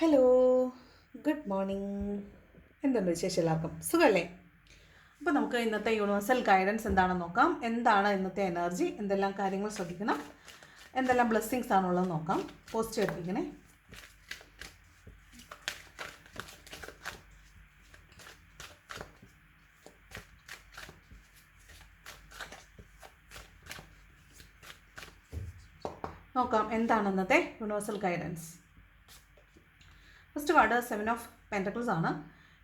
Hello, good morning. എന്തുണ്ട് വിശേഷം? എല്ലാവർക്കും സുഖമല്ലേ? അപ്പോൾ നമുക്ക് ഇന്നത്തെ യൂണിവേഴ്സൽ ഗൈഡൻസ് എന്താണെന്ന് നോക്കാം. എന്താണ് ഇന്നത്തെ എനർജി, എന്തെല്ലാം കാര്യങ്ങൾ ശ്രദ്ധിക്കണം, എന്തെല്ലാം ബ്ലെസ്സിങ്സ് ആണുള്ളത് നോക്കാം. പോസിറ്റീവ് ആയിട്ടിരിക്കണേ. നോക്കാം എന്താണ് ഇന്നത്തെ universal guidance. First card 7 of pentacles ആണ്.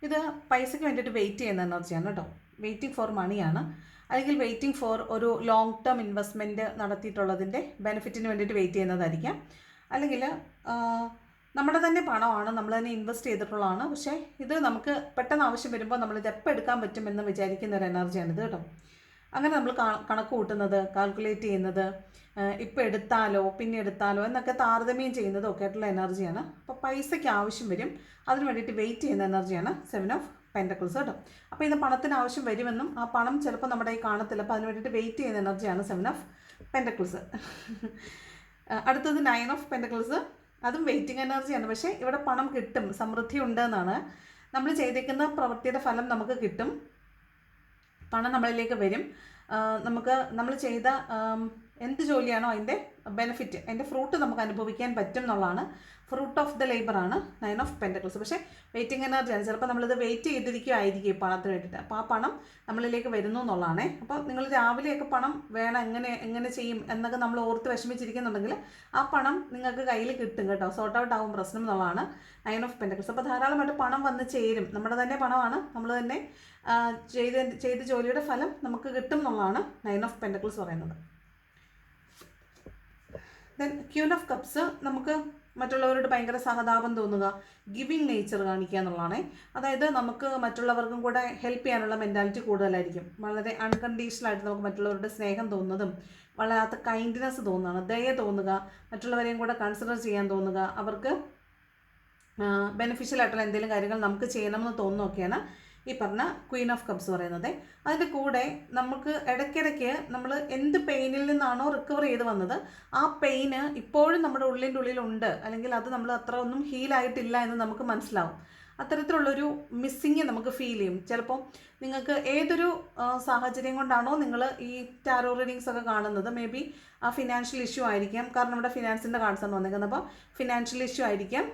ഇത് പൈസയ്ക്ക് വേണ്ടിയിട്ട് വെയിറ്റ് ചെയ്യുന്ന എനർജിയാണ് കേട്ടോ. വെയിറ്റിംഗ് ഫോർ മണിയാണ്, അല്ലെങ്കിൽ വെയിറ്റിംഗ് ഫോർ ഒരു ലോങ് ടേം ഇൻവെസ്റ്റ്മെൻറ്റ് നടത്തിയിട്ടുള്ളതിൻ്റെ ബെനിഫിറ്റിന് വേണ്ടിയിട്ട് വെയിറ്റ് ചെയ്യുന്നതായിരിക്കാം. അല്ലെങ്കിൽ നമ്മുടെ തന്നെ പണമാണ്, നമ്മൾ തന്നെ ഇൻവെസ്റ്റ് ചെയ്തിട്ടുള്ളതാണ്. പക്ഷേ ഇത് നമുക്ക് പെട്ടെന്ന് ആവശ്യം വരുമ്പോൾ നമ്മളിത് എപ്പോൾ എടുക്കാൻ പറ്റുമെന്ന് വിചാരിക്കുന്ന ഒരു എനർജിയാണിത് കേട്ടോ. അങ്ങനെ നമ്മൾ കണക്ക് കൂട്ടുന്നത്, കാൽക്കുലേറ്റ് ചെയ്യുന്നത്, ഇപ്പോൾ എടുത്താലോ പിന്നെ എടുത്താലോ എന്നൊക്കെ താരതമ്യം ചെയ്യുന്നതും ഒക്കെ ആയിട്ടുള്ള എനർജിയാണ്. അപ്പോൾ പൈസയ്ക്ക് ആവശ്യം വരും, അതിന് വേണ്ടിയിട്ട് വെയിറ്റ് ചെയ്യുന്ന എനർജിയാണ് 7 ഓഫ് പെൻറ്റക്കിൾസ് കേട്ടോ. അപ്പോൾ ഇത് പണത്തിന് ആവശ്യം വരുമെന്നും ആ പണം ചിലപ്പോൾ നമ്മുടെ കയ്യിൽ കാണത്തില്ല, അപ്പോൾ അതിന് വേണ്ടിയിട്ട് വെയിറ്റ് ചെയ്യുന്ന എനർജിയാണ് 7 ഓഫ് പെൻറ്റക്കിൾസ്. അടുത്തത് 9 ഓഫ് പെൻറ്റക്കിൾസ്. അതും വെയിറ്റിംഗ് എനർജിയാണ്. പക്ഷേ ഇവിടെ പണം കിട്ടും, സമൃദ്ധി ഉണ്ടെന്നാണ്. നമ്മൾ ചെയ്തേക്കുന്ന പ്രവൃത്തിയുടെ ഫലം നമുക്ക് കിട്ടും, പണം നമ്മളിലേക്ക് വരും. നമ്മൾ ചെയ്ത എന്ത് ജോലിയാണോ അതിൻ്റെ ബെനിഫിറ്റ്, അതിൻ്റെ ഫ്രൂട്ട് നമുക്ക് അനുഭവിക്കാൻ പറ്റും എന്നുള്ളതാണ്. ഫ്രൂട്ട് ഓഫ് ദ ലേബറാണ് 9 ഓഫ് പെൻറ്റക്കിൾസ്. പക്ഷേ വെയിറ്റിംഗ് എനർജിയാണ്. ചിലപ്പോൾ നമ്മളിത് വെയിറ്റ് ചെയ്തിരിക്കുമായിരിക്കും പണത്തിന് വേണ്ടിയിട്ട്, അപ്പോൾ ആ പണം നമ്മളിലേക്ക് വരുന്നു എന്നുള്ളതാണേ. അപ്പോൾ നിങ്ങൾ രാവിലെയൊക്കെ പണം വേണം, എങ്ങനെ ചെയ്യും എന്നൊക്കെ നമ്മൾ ഓർത്ത് വിഷമിച്ചിരിക്കുന്നുണ്ടെങ്കിൽ ആ പണം നിങ്ങൾക്ക് കയ്യിൽ കിട്ടും കേട്ടോ. സോർട്ട് ഔട്ട് ആവും പ്രശ്നം എന്നുള്ളതാണ് 9 ഓഫ് പെൻറ്റക്കിൾസ്. അപ്പോൾ ധാരാളമായിട്ട് പണം വന്ന് ചേരും, നമ്മുടെ തന്നെ പണമാണ്, നമ്മൾ തന്നെ ചെയ്ത ജോലിയുടെ ഫലം നമുക്ക് കിട്ടും എന്നുള്ളതാണ് 9 ഓഫ് പെൻറ്റക്കിൾസ് പറയുന്നത്. Then queen of cups. നമുക്ക് മറ്റുള്ളവരോട് ഭയങ്കര സഹതാപം തോന്നുക, ഗിവിങ് നേച്ചർ കാണിക്കുക എന്നുള്ളതാണ്. അതായത് നമുക്ക് മറ്റുള്ളവർക്കും കൂടെ ഹെൽപ്പ് ചെയ്യാനുള്ള മെൻറ്റാലിറ്റി കൂടുതലായിരിക്കും. വളരെ അൺകണ്ടീഷണലായിട്ട് നമുക്ക് മറ്റുള്ളവരുടെ സ്നേഹം തോന്നുന്നതും, വളരാത്ത കൈൻഡ്നെസ് തോന്നുന്നതാണ്, ദയ തോന്നുക, മറ്റുള്ളവരെയും കൂടെ കൺസിഡർ ചെയ്യാൻ തോന്നുക, അവർക്ക് ബെനിഫിഷ്യൽ ആയിട്ടുള്ള എന്തെങ്കിലും കാര്യങ്ങൾ നമുക്ക് ചെയ്യണമെന്ന് തോന്നുന്നതൊക്കെയാണ് ഈ പറഞ്ഞ ക്വീൻ ഓഫ് കപ്സ് പറയുന്നത്. അതിൻ്റെ കൂടെ നമുക്ക് ഇടയ്ക്കിടയ്ക്ക് നമ്മൾ എന്ത് പെയിനിൽ നിന്നാണോ റിക്കവർ ചെയ്ത് വന്നത് ആ പെയിന് ഇപ്പോഴും നമ്മുടെ ഉള്ളിൻ്റെ ഉള്ളിലുണ്ട്, അല്ലെങ്കിൽ അത് നമ്മൾ അത്ര ഒന്നും ഹീലായിട്ടില്ല എന്ന് നമുക്ക് മനസ്സിലാവും. അത്തരത്തിലുള്ളൊരു മിസ്സിങ് നമുക്ക് ഫീൽ ചെയ്യും. ചിലപ്പോൾ നിങ്ങൾക്ക് ഏതൊരു സാഹചര്യം കൊണ്ടാണോ നിങ്ങൾ ഈ ടാരോ റീഡിങ്സ് ഒക്കെ കാണുന്നത്, മേ ബി ആ ഫിനാൻഷ്യൽ ഇഷ്യൂ ആയിരിക്കാം, കാരണം നമ്മുടെ ഫിനാൻസിൻ്റെ കാർഡ്സാണ് വന്നിരിക്കുന്നത്. അപ്പോൾ ഫിനാൻഷ്യൽ ഇഷ്യൂ ആയിരിക്കാം,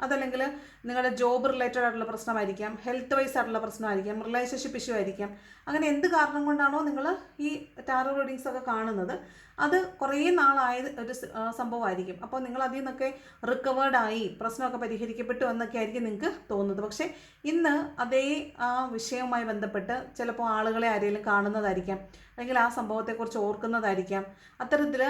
അതല്ലെങ്കിൽ നിങ്ങളുടെ ജോബ് റിലേറ്റഡ് ആയിട്ടുള്ള പ്രശ്നമായിരിക്കാം, ഹെൽത്ത് വൈസ് ആയിട്ടുള്ള പ്രശ്നമായിരിക്കാം, റിലേഷൻഷിപ്പ് ഇഷ്യൂ ആയിരിക്കാം. അങ്ങനെ എന്ത് കാരണം കൊണ്ടാണോ നിങ്ങൾ ഈ ടാരോ റീഡിങ്സ് ഒക്കെ കാണുന്നത് അത് കുറേ നാളായ ഒരു സംഭവമായിരിക്കും. അപ്പോൾ നിങ്ങൾ അതിൽ നിന്നൊക്കെ റിക്കവേർഡായി പ്രശ്നമൊക്കെ പരിഹരിക്കപ്പെട്ടു എന്നൊക്കെ ആയിരിക്കും നിങ്ങൾക്ക് തോന്നുന്നത്. പക്ഷേ ഇന്ന് അതേ ആ വിഷയവുമായി ബന്ധപ്പെട്ട് ചിലപ്പോൾ ആളുകളെ ആരെങ്കിലും കാണുന്നതായിരിക്കാം, അല്ലെങ്കിൽ ആ സംഭവത്തെക്കുറിച്ച് ഓർക്കുന്നതായിരിക്കാം. അത്തരത്തിൽ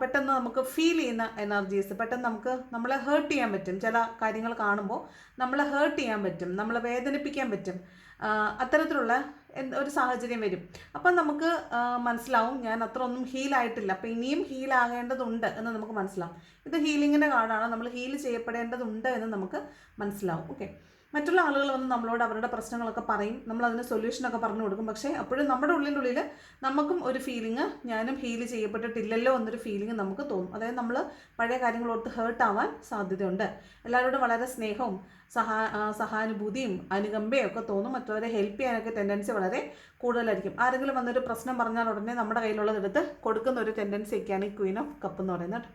പെട്ടെന്ന് നമുക്ക് ഫീൽ ചെയ്യുന്ന എനർജീസ്, പെട്ടെന്ന് നമ്മളെ ഹേർട്ട് ചെയ്യാൻ പറ്റും. ചില കാര്യങ്ങൾ കാണുമ്പോൾ നമ്മളെ ഹേർട്ട് ചെയ്യാൻ പറ്റും, നമ്മളെ വേദനിപ്പിക്കാൻ പറ്റും. അത്തരത്തിലുള്ള ഒരു സാഹചര്യം വരും. അപ്പം നമുക്ക് മനസ്സിലാവും ഞാൻ അത്ര ഒന്നും ഹീലായിട്ടില്ല, അപ്പം ഇനിയും ഹീലാകേണ്ടതുണ്ട് എന്ന് നമുക്ക് മനസ്സിലാവും. ഇത് ഹീലിങ്ങിൻ്റെ കാർഡാണ്, നമ്മൾ ഹീൽ ചെയ്യപ്പെടേണ്ടതുണ്ട് എന്ന് നമുക്ക് മനസ്സിലാവും. ഓക്കെ, മറ്റുള്ള ആളുകൾ വന്ന് നമ്മളോട് അവരുടെ പ്രശ്നങ്ങളൊക്കെ പറയും, നമ്മളതിന് സൊല്യൂഷനൊക്കെ പറഞ്ഞു കൊടുക്കും. പക്ഷേ അപ്പോഴും നമ്മുടെ ഉള്ളിൽ നമുക്കും ഒരു ഫീലിംഗ്, ഞാനും ഹീൽ ചെയ്യപ്പെട്ടിട്ടില്ലല്ലോ എന്നൊരു ഫീലിംഗ് നമുക്ക് തോന്നും. അതായത് നമ്മൾ പഴയ കാര്യങ്ങളോർത്ത് ഹേർട്ടാവാൻ സാധ്യതയുണ്ട്. എല്ലാവരോടും വളരെ സ്നേഹവും സഹാനുഭൂതിയും അനുകമ്പയും ഒക്കെ തോന്നും. മറ്റുള്ളവരെ ഹെൽപ്പ് ചെയ്യാനൊക്കെ ടെൻഡൻസി വളരെ കൂടുതലായിരിക്കും. ആരെങ്കിലും വന്നൊരു പ്രശ്നം പറഞ്ഞാൽ ഉടനെ നമ്മുടെ കയ്യിലുള്ളതെടുത്ത് കൊടുക്കുന്ന ഒരു ടെൻഡൻസി ഒക്കെയാണ് ഈ ക്വീൻ ഓഫ് കപ്പ് എന്ന് പറയുന്നത്.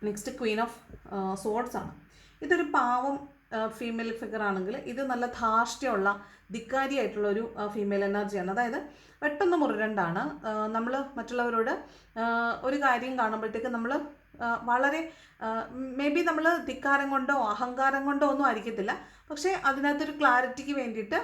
നെക്സ്റ്റ് ക്വീൻ ഓഫ് സോർഡ്സ് ആണ്. ഇതൊരു പാവം ഫീമെയിൽ ഫിഗർ ആണെങ്കിൽ ഇത് നല്ല ധാർഷ്ട്യമുള്ള ധിക്കാരിയായിട്ടുള്ള ഒരു ഫീമെയിൽ എനർജിയാണ്. അതായത് പെട്ടെന്ന് മുരണ്ടാണ്. നമ്മൾ മറ്റുള്ളവരോട് ഒരു കാര്യം കാണുമ്പോഴത്തേക്ക് നമ്മൾ വളരെ മേ ബി നമ്മൾ ധിക്കാരം കൊണ്ടോ അഹങ്കാരം കൊണ്ടോ ഒന്നും ആയിരിക്കത്തില്ല, പക്ഷേ അതിനകത്തൊരു ക്ലാരിറ്റിക്ക് വേണ്ടിയിട്ട്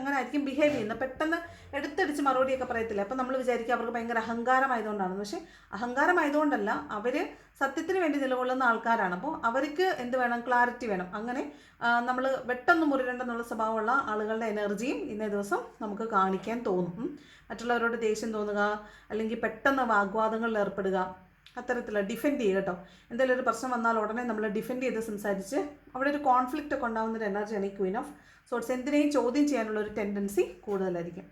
അങ്ങനെ ആയിരിക്കും ബിഹേവ് ചെയ്യുന്നത്. പെട്ടെന്ന് എടുത്തടിച്ച് മറുപടിയൊക്കെ പറയത്തില്ല. അപ്പം നമ്മൾ വിചാരിക്കുക അവർക്ക് ഭയങ്കര അഹങ്കാരമായതുകൊണ്ടാണ്. പക്ഷേ അഹങ്കാരമായതുകൊണ്ടല്ല, അവർ സത്യത്തിന് വേണ്ടി നിലകൊള്ളുന്ന ആൾക്കാരാണ്. അപ്പോൾ അവർക്ക് എന്ത് വേണം? ക്ലാരിറ്റി വേണം. അങ്ങനെ നമ്മൾ പെട്ടെന്ന് മുറിരണ്ടെന്നുള്ള സ്വഭാവമുള്ള ആളുകളുടെ എനർജിയും ഇന്നേ ദിവസം നമുക്ക് കാണിക്കാൻ തോന്നും. മറ്റുള്ളവരോട് ദേഷ്യം തോന്നുക, അല്ലെങ്കിൽ പെട്ടെന്ന് വാഗ്വാദങ്ങളിൽ ഏർപ്പെടുക, അത്തരത്തിലുള്ള ഡിഫെൻഡ് ചെയ്യുക കേട്ടോ. എന്തെങ്കിലും ഒരു പ്രശ്നം വന്നാൽ ഉടനെ നമ്മൾ ഡിഫെൻഡ് ചെയ്ത് സംസാരിച്ച് അവിടെ ഒരു കോൺഫ്ലിക്റ്റ് ഒക്കെ ഉണ്ടാകുന്നൊരു എനർജിയാണ് ഈ ക്വീൻ ഓഫ് സോർട്സ്. എന്തിനേയും ചോദ്യം ചെയ്യാനുള്ള ഒരു ടെൻഡൻസി കൂടുതലായിരിക്കും.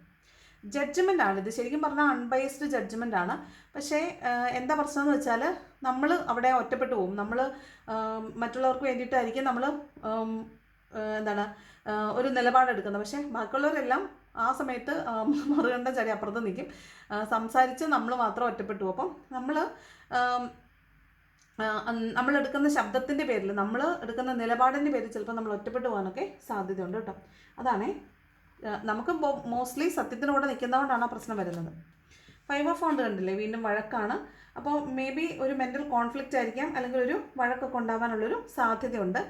ജഡ്ജ്മെൻ്റ് ആണ്. ഇത് ശരിക്കും പറഞ്ഞാൽ അൺബയസ്ഡ് ജഡ്ജ്മെൻ്റ് ആണ്. പക്ഷേ എന്താ പ്രശ്നം എന്ന് വെച്ചാൽ നമ്മൾ അവിടെ ഒറ്റപ്പെട്ടു പോകും. നമ്മൾ മറ്റുള്ളവർക്ക് വേണ്ടിയിട്ടായിരിക്കും നമ്മൾ എന്താണ് ഒരു നിലപാടെടുക്കുന്നത്. പക്ഷേ ബാക്കിയുള്ളവരെല്ലാം ആ സമയത്ത് മറുകണ്ഠം ചാടി അപ്പുറത്ത് നിൽക്കും. സംസാരിച്ച് നമ്മൾ മാത്രം ഒറ്റപ്പെട്ടു പോകും. അപ്പം നമ്മളെടുക്കുന്ന ശബ്ദത്തിൻ്റെ പേരിൽ, നമ്മൾ എടുക്കുന്ന നിലപാടിൻ്റെ പേരിൽ ചിലപ്പോൾ നമ്മൾ ഒറ്റപ്പെട്ടു പോകാനൊക്കെ സാധ്യതയുണ്ട് കേട്ടോ. അതാണ് നമുക്ക് മോസ്റ്റ്ലി സത്യത്തിനോടെ നിൽക്കുന്നതുകൊണ്ടാണ് ആ പ്രശ്നം വരുന്നത്. 5 ഓഫ് വാണ്ട് കണ്ടില്ലേ, വീണ്ടും വഴക്കാണ്. അപ്പോൾ മേ ബി ഒരു മെൻ്റൽ കോൺഫ്ലിക്റ്റ് ആയിരിക്കാം, അല്ലെങ്കിൽ ഒരു വഴക്കൊക്കെ ഉണ്ടാകാനുള്ളൊരു സാധ്യതയുണ്ട്.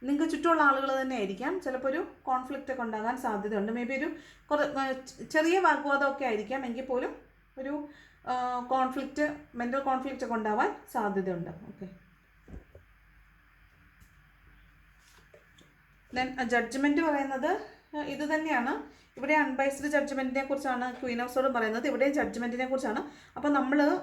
നിങ്ങൾക്ക് ചുറ്റുമുള്ള ആളുകൾ തന്നെ ആയിരിക്കാം. ചിലപ്പോൾ ഒരു കോൺഫ്ലിക്റ്റ് ഒക്കെ ഉണ്ടാകാൻ സാധ്യതയുണ്ട്. മേ ബി ഒരു ചെറിയ വാഗ്വാദമൊക്കെ ആയിരിക്കാം, എങ്കിൽ പോലും ഒരു കോൺഫ്ലിക്റ്റ്, മെൻ്റൽ കോൺഫ്ലിക്റ്റ് ഒക്കെ ഉണ്ടാവാൻ സാധ്യതയുണ്ട്. ഓക്കെ, ദെൻ ജഡ്ജ്മെൻറ്റ് പറയുന്നത് ഇത് തന്നെയാണ്. ഇവിടെ അൺബൈസ്ഡ് ജഡ്ജ്മെൻറ്റിനെ കുറിച്ചാണ് ക്വീൻ ഓഫ് സോർഡ് പറയുന്നത്, ഇവിടെ ജഡ്ജ്മെൻറ്റിനെ കുറിച്ചാണ്. അപ്പോൾ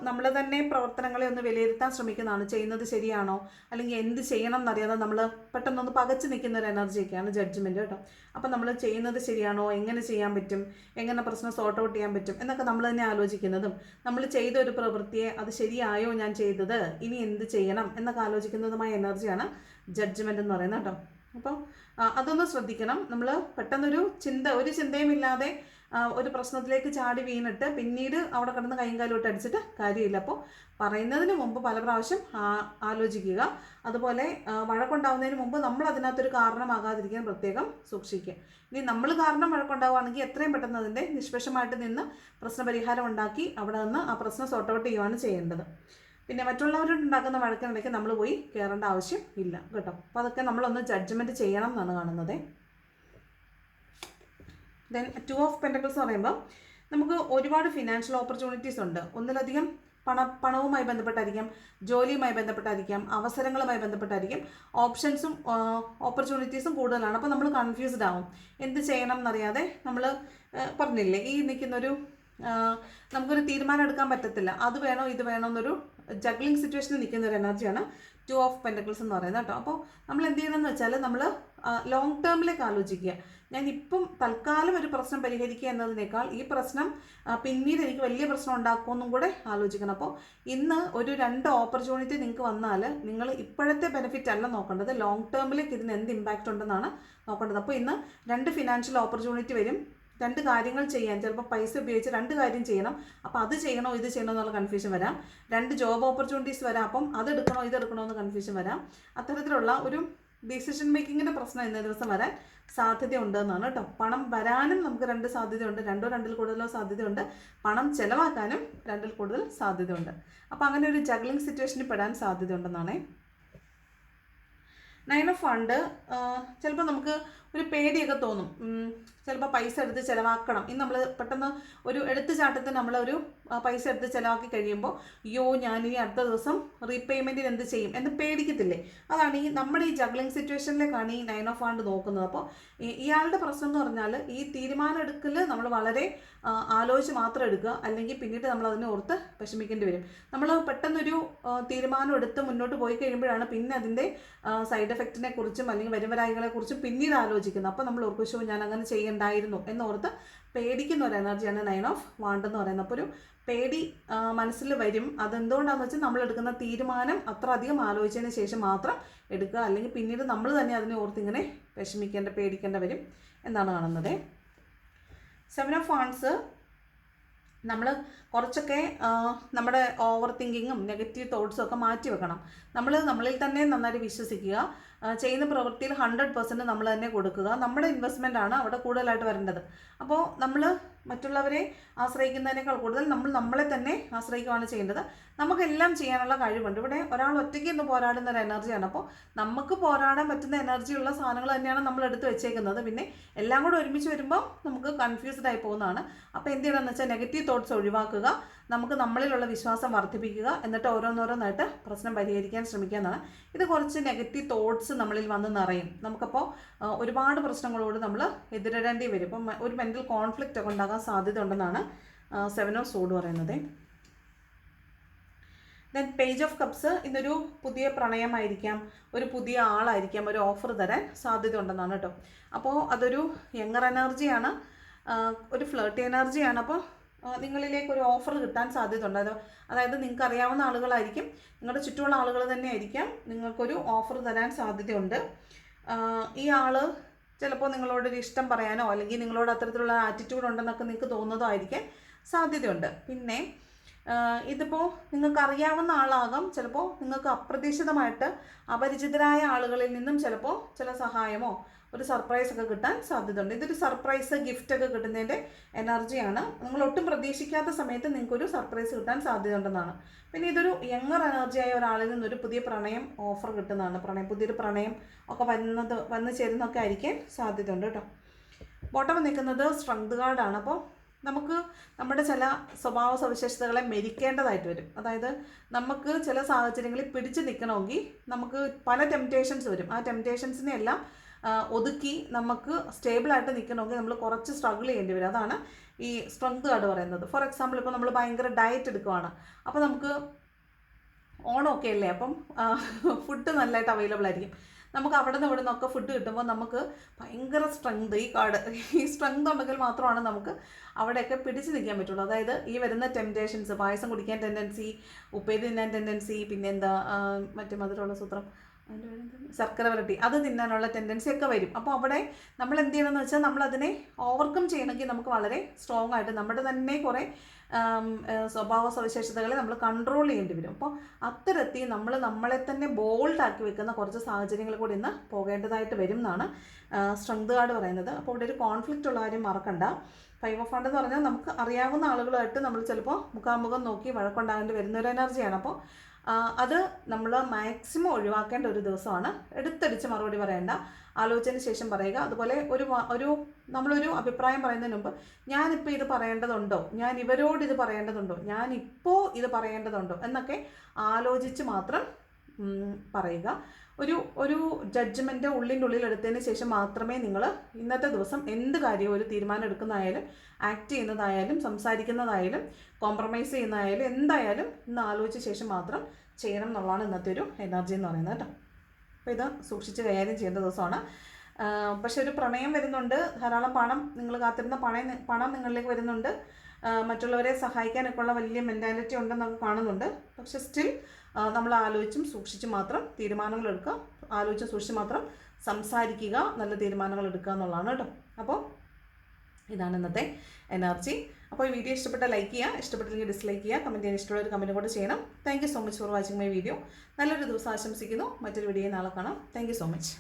നമ്മൾ തന്നെ പ്രവർത്തനങ്ങളെ ഒന്ന് വിലയിരുത്താൻ ശ്രമിക്കുന്നതാണ്. ചെയ്യുന്നത് ശരിയാണോ, അല്ലെങ്കിൽ എന്ത് ചെയ്യണം എന്നറിയാതെ നമ്മൾ പെട്ടെന്നൊന്ന് പകച്ചു നിൽക്കുന്ന ഒരു എനർജിയൊക്കെയാണ് ജഡ്ജ്മെൻറ്റ് കേട്ടോ. അപ്പോൾ നമ്മൾ ചെയ്യുന്നത് ശരിയാണോ, എങ്ങനെ ചെയ്യാൻ പറ്റും, എങ്ങനെ പ്രശ്നം സോർട്ട് ഔട്ട് ചെയ്യാൻ പറ്റും എന്നൊക്കെ നമ്മൾ തന്നെ ആലോചിക്കുന്നതും, നമ്മൾ ചെയ്ത ഒരു പ്രവൃത്തിയെ അത് ശരിയായോ ഞാൻ ചെയ്തത്, ഇനി എന്ത് ചെയ്യണം എന്നൊക്കെ ആലോചിക്കുന്നതുമായ എനർജിയാണ് ജഡ്ജ്മെൻറ്റ് എന്ന് പറയുന്നത് കേട്ടോ. അപ്പോൾ അതൊന്ന് ശ്രദ്ധിക്കണം. നമ്മൾ പെട്ടെന്നൊരു ചിന്തയും ഇല്ലാതെ ഒരു പ്രശ്നത്തിലേക്ക് ചാടി വീണിട്ട് പിന്നീട് അവിടെ കിടന്ന് കൈയും കാലോട്ട് അടിച്ചിട്ട് കാര്യമില്ല. അപ്പോൾ പറയുന്നതിന് മുമ്പ് പല പ്രാവശ്യം ആലോചിക്കുക. അതുപോലെ വഴക്കുണ്ടാവുന്നതിന് മുമ്പ് നമ്മൾ അതിനകത്തൊരു കാരണമാകാതിരിക്കാൻ പ്രത്യേകം സൂക്ഷിക്കുക. ഇനി നമ്മൾ കാരണം വഴക്കുണ്ടാവുകയാണെങ്കിൽ എത്രയും പെട്ടെന്ന് അതിൻ്റെ നിഷ്പക്ഷമായിട്ട് നിന്ന് പ്രശ്നപരിഹാരം ഉണ്ടാക്കി അവിടെ നിന്ന് ആ പ്രശ്നം സോർട്ട് ഔട്ട് ചെയ്യുകയാണ് ചെയ്യേണ്ടത്. പിന്നെ മറ്റുള്ളവരോട് ഉണ്ടാക്കുന്ന വഴക്കിനിടയ്ക്ക് നമ്മൾ പോയി കയറേണ്ട ആവശ്യം ഇല്ല കേട്ടോ. അപ്പോൾ അതൊക്കെ നമ്മളൊന്ന് ജഡ്ജ്മെൻറ്റ് ചെയ്യണം എന്നാണ് കാണുന്നത്. ദെൻ 2 ഓഫ് പെൻറ്റക്കിൾസ് എന്ന് പറയുമ്പോൾ നമുക്ക് ഒരുപാട് ഫിനാൻഷ്യൽ ഓപ്പർച്യൂണിറ്റീസ് ഉണ്ട്. ഒന്നിലധികം പണവുമായി ബന്ധപ്പെട്ടായിരിക്കാം, ജോലിയുമായി ബന്ധപ്പെട്ടായിരിക്കാം, അവസരങ്ങളുമായി ബന്ധപ്പെട്ടായിരിക്കും, ഓപ്ഷൻസും ഓപ്പർച്യൂണിറ്റീസും കൂടുതലാണ്. അപ്പോൾ നമ്മൾ കൺഫ്യൂസ്ഡ് ആവും, എന്ത് ചെയ്യണം എന്നറിയാതെ. നമ്മൾ പറഞ്ഞില്ലേ, ഈ നിൽക്കുന്നൊരു നമുക്കൊരു തീരുമാനം എടുക്കാൻ പറ്റത്തില്ല, അത് വേണോ ഇത് വേണോ എന്നൊരു ജഗ്ലിംഗ് സിറ്റുവേഷനിൽ നിൽക്കുന്ന ഒരു എനർജിയാണ് 2 ഓഫ് പെൻറ്റക്കിൾസ് എന്ന് പറയുന്നത് കേട്ടോ. അപ്പോൾ നമ്മൾ എന്ത് ചെയ്യണമെന്ന് വെച്ചാൽ നമ്മൾ ലോങ് ടേമിലേക്ക് ആലോചിക്കുക. ഞാൻ ഇപ്പം തൽക്കാലം ഒരു പ്രശ്നം പരിഹരിക്കുക എന്നതിനേക്കാൾ ഈ പ്രശ്നം പിന്നീട് എനിക്ക് വലിയ പ്രശ്നം ഉണ്ടാക്കുമെന്നും കൂടെ ആലോചിക്കണം. അപ്പോൾ ഇന്ന് ഒരു 2 ഓപ്പർച്യൂണിറ്റി നിങ്ങൾക്ക് വന്നാൽ നിങ്ങൾ ഇപ്പോഴത്തെ ബെനിഫിറ്റ് അല്ല നോക്കേണ്ടത്, ലോങ് ടേമിലേക്ക് ഇതിന് എന്ത് ഇമ്പാക്റ്റ് ഉണ്ടെന്നാണ് നോക്കേണ്ടത്. അപ്പോൾ ഇന്ന് 2 ഫിനാൻഷ്യൽ ഓപ്പർച്യൂണിറ്റി വരും, 2 കാര്യങ്ങൾ ചെയ്യാൻ, ചിലപ്പോൾ പൈസ ഉപയോഗിച്ച് 2 കാര്യം ചെയ്യണം. അപ്പോൾ അത് ചെയ്യണോ ഇത് ചെയ്യണോ എന്നുള്ള കൺഫ്യൂഷൻ വരാം. 2 ജോബ് ഓപ്പർച്യൂണിറ്റീസ് വരാം, അപ്പം അതെടുക്കണോ ഇതെടുക്കണോ എന്ന് കൺഫ്യൂഷൻ വരാം. അത്തരത്തിലുള്ള ഒരു ഡിസിഷൻ മേക്കിങ്ങിൻ്റെ പ്രശ്നം ഇന്നേ ദിവസം വരാൻ സാധ്യതയുണ്ടെന്നാണ് കേട്ടോ. പണം വരാനും നമുക്ക് 2 സാധ്യതയുണ്ട്, 2 2-ൽ കൂടുതലോ സാധ്യതയുണ്ട്. പണം ചിലവാക്കാനും 2-ൽ കൂടുതൽ സാധ്യതയുണ്ട്. അപ്പോൾ അങ്ങനെ ഒരു ജഗ്ലിംഗ് സിറ്റുവേഷനിൽ പെടാൻ സാധ്യതയുണ്ടെന്നാണ്. 9 ഓഫ് വാണ്ട് ചിലപ്പോൾ നമുക്ക് ഒരു പേടിയൊക്കെ തോന്നും. ചിലപ്പോൾ പൈസ എടുത്ത് ചിലവാക്കണം. ഇന്ന് നമ്മൾ പെട്ടെന്ന് ഒരു എടുത്തുചാട്ടത്തിന് നമ്മളൊരു പൈസ എടുത്ത് ചിലവാക്കി കഴിയുമ്പോൾ അയ്യോ ഞാനിനി അടുത്ത ദിവസം റീപേയ്മെൻറ്റിന് എന്ത് ചെയ്യും എന്ന് പേടിക്കത്തില്ലേ. അതാണ് നമ്മുടെ ഈ ജഗ്ലിംഗ് സിറ്റുവേഷനിലേക്കാണ് ഈ 9 ഓഫ് വാണ്ട് നോക്കുന്നത്. അപ്പോൾ ഇയാളുടെ പ്രശ്നം എന്ന് പറഞ്ഞാൽ ഈ തീരുമാനം എടുക്കൽ നമ്മൾ വളരെ ആലോചിച്ച് മാത്രം എടുക്കുക, അല്ലെങ്കിൽ പിന്നീട് നമ്മൾ അതിനെ ഓർത്ത് വിഷമിക്കേണ്ടി വരും. നമ്മൾ പെട്ടെന്നൊരു തീരുമാനം എടുത്ത് മുന്നോട്ട് പോയി കഴിയുമ്പോഴാണ് പിന്നെ അതിൻ്റെ സൈഡ് എഫക്റ്റിനെ കുറിച്ചും അല്ലെങ്കിൽ വരുംവരായികളെക്കുറിച്ചും പിന്നീട് ആലോചിക്കുന്നത്. അപ്പോൾ നമ്മൾ ഓർക്കും ഞാൻ അങ്ങനെ ചെയ്യണ്ടായിരുന്നു എന്നോർത്ത് പേടിക്കുന്ന ഒരു എനർജിയാണ് 9 ഓഫ് വാണ്ട് എന്ന് പറയുന്നത്. അപ്പോൾ ഒരു പേടി മനസ്സിൽ വരും. അതെന്തുകൊണ്ടാണെന്ന് വെച്ചാൽ നമ്മൾ എടുക്കുന്ന തീരുമാനം അത്ര അധികം ആലോചിച്ചതിന് ശേഷം മാത്രം എടുക്കുക, അല്ലെങ്കിൽ പിന്നീട് നമ്മൾ തന്നെ അതിനെ ഓർത്ത് ഇങ്ങനെ പേടിക്കേണ്ട വരും എന്നാണ് കാണുന്നത്. 7 ഓഫ് വാണ്ട്സ് നമ്മൾ കുറച്ചൊക്കെ നമ്മുടെ ഓവർ തിങ്കിങ്ങും നെഗറ്റീവ് തോട്ട്സും ഒക്കെ മാറ്റി വെക്കണം. നമ്മളിൽ തന്നെ നന്നായിട്ട് വിശ്വസിക്കുക. ചെയ്യുന്ന പ്രവൃത്തിയിൽ 100% നമ്മൾ തന്നെ കൊടുക്കുക. നമ്മുടെ ഇൻവെസ്റ്റ്മെൻ്റ് ആണ് അവിടെ കൂടുതലായിട്ട് വരേണ്ടത്. അപ്പോൾ നമ്മൾ മറ്റുള്ളവരെ ആശ്രയിക്കുന്നതിനേക്കാൾ കൂടുതൽ നമ്മളെ തന്നെ ആശ്രയിക്കുകയാണ് ചെയ്യേണ്ടത്. നമുക്കെല്ലാം ചെയ്യാനുള്ള കഴിവുണ്ട്. ഇവിടെ ഒരാൾ ഒറ്റയ്ക്ക് ഒന്ന് പോരാടുന്ന ഒരു എനർജിയാണ്. അപ്പോൾ നമുക്ക് പോരാടാൻ പറ്റുന്ന എനർജിയുള്ള സാധനങ്ങൾ തന്നെയാണ് നമ്മൾ എടുത്ത് വെച്ചേക്കുന്നത്. പിന്നെ എല്ലാം കൂടെ ഒരുമിച്ച് വരുമ്പോൾ നമുക്ക് കൺഫ്യൂസ്ഡ് ആയി പോകുന്നതാണ്. അപ്പോൾ എന്ത് ചെയ്യണമെന്ന് വെച്ചാൽ നെഗറ്റീവ് തോട്ട്സ് ഒഴിവാക്കുക, നമുക്ക് നമ്മളിലുള്ള വിശ്വാസം വർദ്ധിപ്പിക്കുക, എന്നിട്ട് ഓരോന്നോരോന്നായിട്ട് പ്രശ്നം പരിഹരിക്കാൻ ശ്രമിക്കുക എന്നാണ്. ഇത് കുറച്ച് നെഗറ്റീവ് തോട്ട്സ് നമ്മളിൽ വന്ന് നിറയും. നമുക്കപ്പോൾ ഒരുപാട് പ്രശ്നങ്ങളോട് നമ്മൾ എതിരിടേണ്ടി വരും. അപ്പം ഒരു മെൻ്റൽ കോൺഫ്ലിക്റ്റ് ഒക്കെ ഉണ്ടാകാൻ സാധ്യത ഉണ്ടെന്നാണ് 7 ഓഫ് സോഡ് പറയുന്നത്. ദെൻ പേജ് ഓഫ് കപ്സ് ഇന്നൊരു പുതിയ പ്രണയമായിരിക്കാം, ഒരു പുതിയ ആളായിരിക്കാം ഒരു ഓഫർ തരാൻ സാധ്യത ഉണ്ടെന്നാണ് കേട്ടോ. അപ്പോൾ അതൊരു യങ്ങർ എനർജിയാണ്. ഒരു ഫ്ലേർട്ടി എനർജിയാണ്. അപ്പോൾ നിങ്ങളിലേക്ക് ഒരു ഓഫർ കിട്ടാൻ സാധ്യതയുണ്ട്. അതായത് നിങ്ങൾക്ക് അറിയാവുന്ന ആളുകളായിരിക്കും, നിങ്ങളുടെ ചുറ്റുമുള്ള ആളുകൾ തന്നെ ആയിരിക്കാം നിങ്ങൾക്കൊരു ഓഫർ തരാൻ സാധ്യതയുണ്ട്. ഈ ആൾ ചിലപ്പോൾ നിങ്ങളോടൊരു ഇഷ്ടം പറയാനോ അല്ലെങ്കിൽ നിങ്ങളോട് അത്തരത്തിലുള്ള ആറ്റിറ്റ്യൂഡ് ഉണ്ടെന്നൊക്കെ നിങ്ങൾക്ക് തോന്നുന്നതോ ആയിരിക്കാൻ സാധ്യതയുണ്ട്. പിന്നെ ഇതിപ്പോൾ നിങ്ങൾക്ക് അറിയാവുന്ന ആളാകാം, ചിലപ്പോൾ നിങ്ങൾക്ക് അപ്രതീക്ഷിതമായിട്ട് അപരിചിതരായ ആളുകളിൽ നിന്നും ചിലപ്പോൾ ചില സഹായമോ ഒരു സർപ്രൈസ് ഒക്കെ കിട്ടാൻ സാധ്യതയുണ്ട്. ഇതൊരു സർപ്രൈസ് ഗിഫ്റ്റ് ഒക്കെ കിട്ടുന്നതിൻ്റെ എനർജിയാണ്. നിങ്ങൾ ഒട്ടും പ്രതീക്ഷിക്കാത്ത സമയത്ത് നിങ്ങൾക്കൊരു സർപ്രൈസ് കിട്ടാൻ സാധ്യതയുണ്ടെന്നാണ്. പിന്നെ ഇതൊരു യങ്ങർ എനർജിയായ ഒരാളിൽ നിന്നൊരു പുതിയ പ്രണയം ഓഫർ കിട്ടുന്നതാണ്. പുതിയൊരു പ്രണയം ഒക്കെ വന്നു ചേരുന്നൊക്കെ ആയിരിക്കാൻ സാധ്യതയുണ്ട് കേട്ടോ. ബോട്ടം നിൽക്കുന്നത് സ്ട്രെങ്ത് കാർഡാണ്. അപ്പോൾ നമുക്ക് നമ്മുടെ ചില സ്വഭാവ സവിശേഷതകളെ മെരിക്കേണ്ടതായിട്ട് വരും. അതായത് നമുക്ക് ചില സാഹചര്യങ്ങളിൽ പിടിച്ചു നിൽക്കണമെങ്കിൽ നമുക്ക് പല ടെംപ്റ്റേഷൻസ് വരും. ആ ടെംപ്റ്റേഷൻസിനെ എല്ലാം ഒതുക്കി നമുക്ക് സ്റ്റേബിളായിട്ട് നിൽക്കണമെങ്കിൽ നമ്മൾ കുറച്ച് സ്ട്രഗിൾ ചെയ്യേണ്ടി വരും. അതാണ് ഈ സ്ട്രെങ്ത് കാർഡ് പറയുന്നത്. ഫോർ എക്സാമ്പിൾ ഇപ്പോൾ നമ്മൾ ഭയങ്കര ഡയറ്റ് എടുക്കുവാണ്, അപ്പോൾ നമുക്ക് ഓണമൊക്കെ അല്ലേ, അപ്പം ഫുഡ് നല്ലതായിട്ട് അവൈലബിൾ ആയിരിക്കും. നമുക്ക് അവിടെ നിന്ന് ഇവിടെ നിന്നൊക്കെ ഫുഡ് കിട്ടുമ്പോൾ നമുക്ക് ഭയങ്കര സ്ട്രെങ്ത്, ഈ സ്ട്രെങ്ത് ഉണ്ടെങ്കിൽ മാത്രമാണ് നമുക്ക് അവിടെയൊക്കെ പിടിച്ച് നിൽക്കാൻ പറ്റുള്ളൂ. അതായത് ഈ വരുന്ന ടെംപ്റ്റേഷൻസ്, പായസം കുടിക്കാൻ ടെൻഡൻസി, ഉപ്പേരി തിന്നാൻ ടെൻഡൻസി, പിന്നെന്താ മറ്റേ മധുരമുള്ള സൂത്രം, ശർക്കര വരട്ടി, അത് തിന്നാനുള്ള ടെൻഡൻസി ഒക്കെ വരും. അപ്പോൾ അവിടെ നമ്മൾ എന്ത് ചെയ്യണമെന്ന് വെച്ചാൽ നമ്മളതിനെ ഓവർകം ചെയ്യണമെങ്കിൽ നമുക്ക് വളരെ സ്ട്രോങ് ആയിട്ട് നമ്മുടെ തന്നെ കുറേ സ്വഭാവ സവിശേഷതകളെ നമ്മൾ കൺട്രോൾ ചെയ്യേണ്ടി വരും. അപ്പോൾ അത്തരത്തിൽ നമ്മളെ തന്നെ ബോൾഡാക്കി വെക്കുന്ന കുറച്ച് സാഹചര്യങ്ങൾ കൂടി ഇന്ന് പോകേണ്ടതായിട്ട് വരും എന്നാണ് സ്ട്രെങ്ത് കാർഡ് പറയുന്നത്. അപ്പോൾ ഇവിടെ ഒരു കോൺഫ്ലിക്റ്റ് ഉള്ള കാര്യം മറക്കണ്ട. 5 ഓഫ് വാൻഡ് എന്ന് പറഞ്ഞാൽ നമുക്ക് അറിയാവുന്ന ആളുകളായിട്ട് നമ്മൾ ചിലപ്പോൾ മുഖാമുഖം നോക്കി വഴക്കുണ്ടാകേണ്ടി വരുന്നൊരു എനർജിയാണ്. അപ്പോൾ അത് നമ്മൾ മാക്സിമം ഒഴിവാക്കേണ്ട ഒരു ദിവസമാണ്. എടുത്തടിച്ച് മറുപടി പറയേണ്ട, ആലോചനയ്ക്ക് ശേഷം പറയുക. അതുപോലെ നമ്മളൊരു അഭിപ്രായം പറയുന്നതിന് മുമ്പ് ഞാനിപ്പോൾ ഇത് പറയേണ്ടതുണ്ടോ, ഞാൻ ഇവരോട് ഇത് പറയേണ്ടതുണ്ടോ, ഞാനിപ്പോൾ ഇത് പറയേണ്ടതുണ്ടോ എന്നൊക്കെ ആലോചിച്ച് മാത്രം പറയുക. ഒരു ജഡ്ജ്മെൻറ്റ് ഉള്ളിൻ്റെ ഉള്ളിൽ എടുത്തതിന് ശേഷം മാത്രമേ നിങ്ങൾ ഇന്നത്തെ ദിവസം എന്ത് കാര്യവും ഒരു തീരുമാനം എടുക്കുന്നതായാലും ആക്ട് ചെയ്യുന്നതായാലും സംസാരിക്കുന്നതായാലും കോംപ്രമൈസ് ചെയ്യുന്നതായാലും എന്തായാലും ഇന്ന് ആലോചിച്ച ശേഷം മാത്രം ചെയ്യണം എന്നുള്ളതാണ് ഇന്നത്തെ ഒരു എനർജി എന്ന് പറയുന്നത് കേട്ടോ. അപ്പോൾ ഇത് സൂക്ഷിച്ച് കൈകാര്യം ചെയ്യേണ്ട ദിവസമാണ്. പക്ഷെ ഒരു പ്രണയം വരുന്നുണ്ട്, ധാരാളം നിങ്ങൾ കാത്തിരുന്ന പണം നിങ്ങളിലേക്ക് വരുന്നുണ്ട്, മറ്റുള്ളവരെ സഹായിക്കാനൊക്കെ ഉള്ള വലിയ മെൻറ്റാലിറ്റി ഉണ്ടെന്നൊക്കെ കാണുന്നുണ്ട്. പക്ഷെ സ്റ്റിൽ നമ്മൾ ആലോചിച്ചും സൂക്ഷിച്ചും മാത്രം തീരുമാനങ്ങൾ എടുക്കുക, ആലോചിച്ചും സൂക്ഷിച്ച് മാത്രം സംസാരിക്കുക, നല്ല തീരുമാനങ്ങൾ എടുക്കുക എന്നുള്ളതാണ് കേട്ടോ. അപ്പോൾ ഇതാണ് ഇന്നത്തെ എനർജി. അപ്പോൾ ഈ വീഡിയോ ഇഷ്ടപ്പെട്ട ലൈക്ക് ചെയ്യുക, ഇഷ്ടപ്പെട്ടില്ലെങ്കിൽ ഡിസ്ലൈക്ക് ചെയ്യുക, കമൻറ്റ് ചെയ്യാൻ ഇഷ്ടമുള്ള ഒരു കമൻറ്റ് കൂടെ ചെയ്യണം. Thank you so much for watching my video. നല്ലൊരു ദിവസം ആശംസിക്കുന്നു. മറ്റൊരു വീഡിയോ നാളെ കാണാം. Thank you so much.